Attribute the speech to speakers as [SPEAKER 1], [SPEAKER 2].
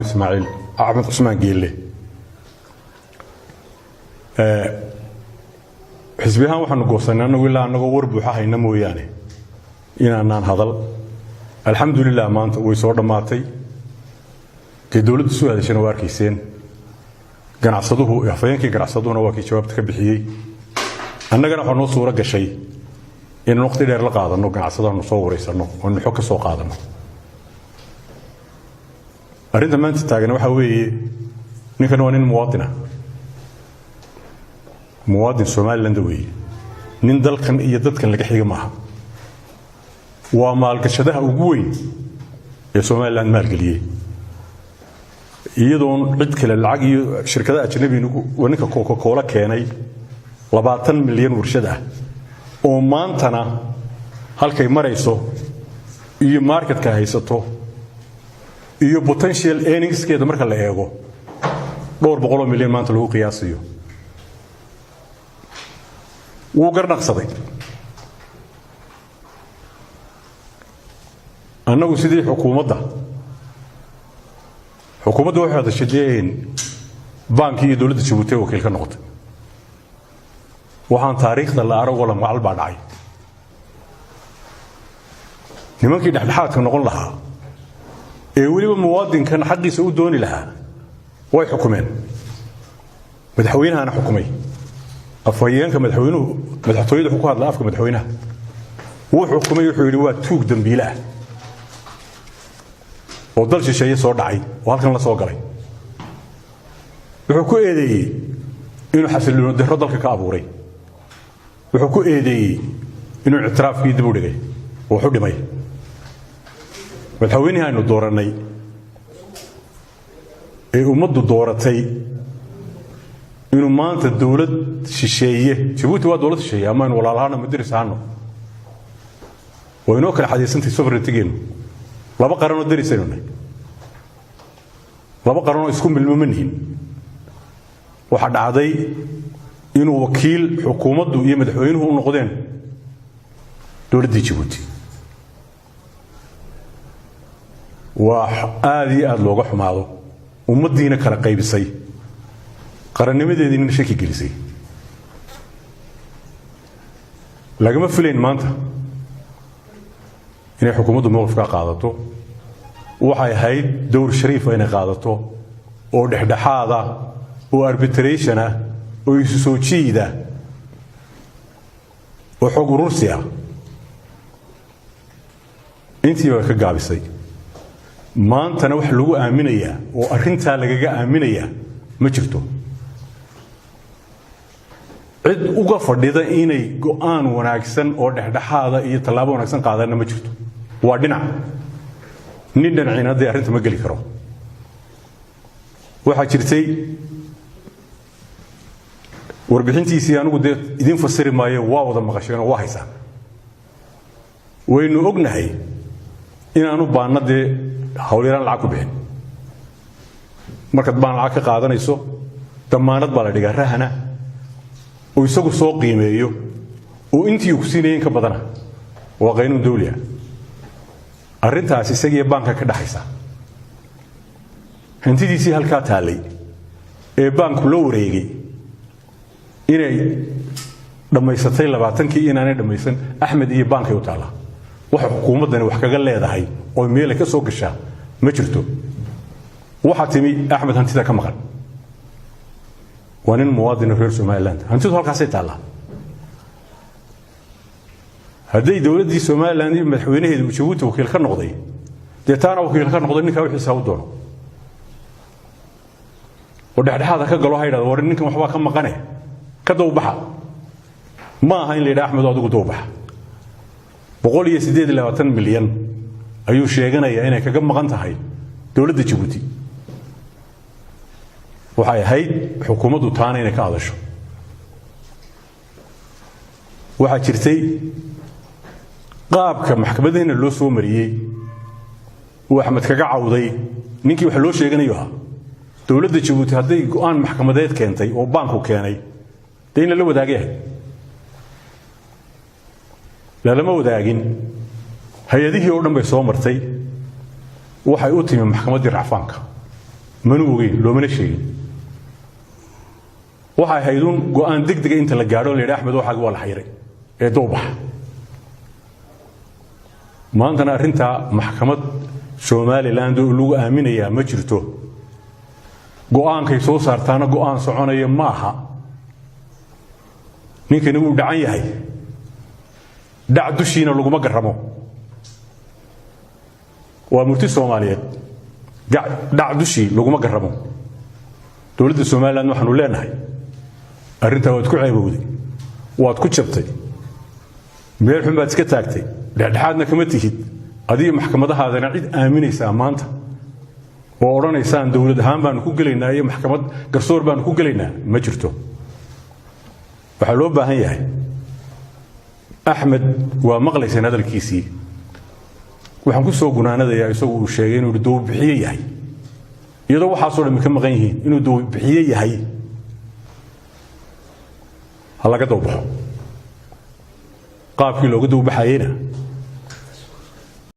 [SPEAKER 1] إسماعيل أحمد عثمان جيلي حزبها وحنا قوسنا أنه ولا أنه ورب حاهنا موياني إن هذا الحمد لله ما أنت ويصور ماتي كدولة السوء شنو واركيسين كان عصدوه يحفين كي كان عصدوه نواكي شباب تكبحيي أنا كان حنو صورة كشيء إن نقطة دير لقاعدة إنه كان عصدوه نصور يسرنه ونحك سوق قادمه أريد ما أنت تاجنا وحوي نكنوانين مواطن سومالي لندوي نندل كان يدد كان لك حاجة معها ومالك شدها وجوين يا سومالي لند مالك ليه يدون عد كلا العقي شركات أجنبية ونك كوكا كولا كاني 20 مليون ورشدة ومانتنا هالكي مريسو يو ماركت كهيستو iyo potential earnings keeda marka la eego dhowr boqol milyan maanta lagu qiyaasiyo wuu garnaqsaday annagu sidii xukuumadda waxay hadashadeen banki iyo dawladda Djibouti wakiil ka noqotay waxaan taariikhda la arago la macal baa dhacay nimankii dhaxdhaxaadka noqon lahaa ولي مواطن كان حقي سودوني لها واي حكومين مدحوينها أنا حكومي أفايين كمدحوينه مدحتويد حكومة لا أفكر مدحوينها هو حكومي يحولوا توك دمبيله وضلش شيء صار دعي وهذا كان لا صار قري يحكوا إيدي إنه حسلوا ده رضلك كابوري يحكوا إيدي إنه اعتراف في دبوري وحد ماي مدحوينها إنه دورني ومد دورتي إنه ما أنت الدولة شيء جبوتي ودولة الشيء أمان ولا لهنا مدرس عنه وإنه كان حديث أنت سفر تجين لا بقرنوا درسينه لا بقرنوا يسكن بالمؤمنين وحد عادي إنه وكيل حكومة يمدحوينه ونقدين دولة جبوتي وآدي آد لوجا حماده ومدينا كلا قيبسي قرن مدة دين شكل جلسي لكن ما فلين ما أنت إن حكومة الموقف قاعدته وحي هاي دور شريف إن قاعدته ودحدة هذا وأربيتريشنه ويسوتشي ده وحق روسيا أنتي وك قابسي ما أنت نوح لو آمنية وأرنتها لجا آمنية ما شفتوا عد وقف رديدا إني قان وناكسن أو ده هذا يطلبوا وناكسن قادرنا ما شفتوا وادنا ندنا عين هذا أرنت ما قلي كرو وحشرتي وربحنتي سيانو قد إذن فسر ما يواو ذا مغشنا واحسا وإنه أجنهي إن أنا بانده hawliyaan lacag ku bixin marka baan lacag ka qaadanayso damaanad baa la dhigaa rahana oo isagu soo qiimeeyo oo intii uu siinayeen ka badana waa qeynuun dawliya arintaas isaga banka ka dhaxaysa hantidiisii halka taalay ee banku loo wareegay inay dhamaysatay 20kii inaanay dhamaysan Axmed iyo banka u taala waxa xukuumadani wax kaga leedahay oo meel ka soo gashaa ma jirto waxa timi Axmed hantida ka maqan wanin muwaadin reer Soomaaliland hantidu halkaas ay taala haday dawladda Soomaaliland iyo madaxweynaheedu Djibouti wakiil ka noqday deetaana wakiil ka noqday ninka wixii saw doono oo dhaxdhaxada ka galo hayraad war ninkan waxba ka maqane ka dawbaxa ma aha in leeyahay Axmed adigu dawbaxa 128 milyan ayuu sheeganaya inay kaga maqan tahay dawladda Djibouti waxay ahayd xukuumaddu taana inay ka hadasho waxa jirtay qaabka maxkamadeena loo soo mariyay oo Axmed kaga cawday ninkii wax loo sheeganayo dawladda Djibouti haday go'aan maxkamadeed keentay oo banku keenay deyn la wadaagay lama wadaagin hay'adihii oo dhan bay soo martay waxay u timi maxkamaddii racfaanka منوغي لو من الشيء waxay haydun go'aan degdeg inta la gaaro leeyahay Axmed waxa wal xayray ee doobax maantana arinta maxkamad Somaliland oo lagu aaminaya ma jirto go'aankay soo saartaana go'aan soconaya ma aha ninkani uu dhacan yahay dhac dushiina lagu ma garamo waa murti Soomaaliyeed dhac dushi lagu ma garamo dawladda Somaliland waxaanu leenahay arinta waad ku ceebowday waad ku jabtay meel xun baad iska taagtay dhexdhexaadna kama tihid adii maxkamadahaadana cid aaminaysa maanta oo oranaysan dawlad ahaan baan ku galeynaa iyo maxkamad garsoor baan ku galeynaa ma jirto waxa loo baahan yahay Axmed waa maqlaysan hadalkiisii waxaan ku soo gunaanadayaa isagu uu sheegay inuu doob bixiye yahay iyadoo waxa soo dhammi ka maqan yihiin inuu doob bixiye yahay هلا قدوا بحو قاب كيلو قدوا بحينا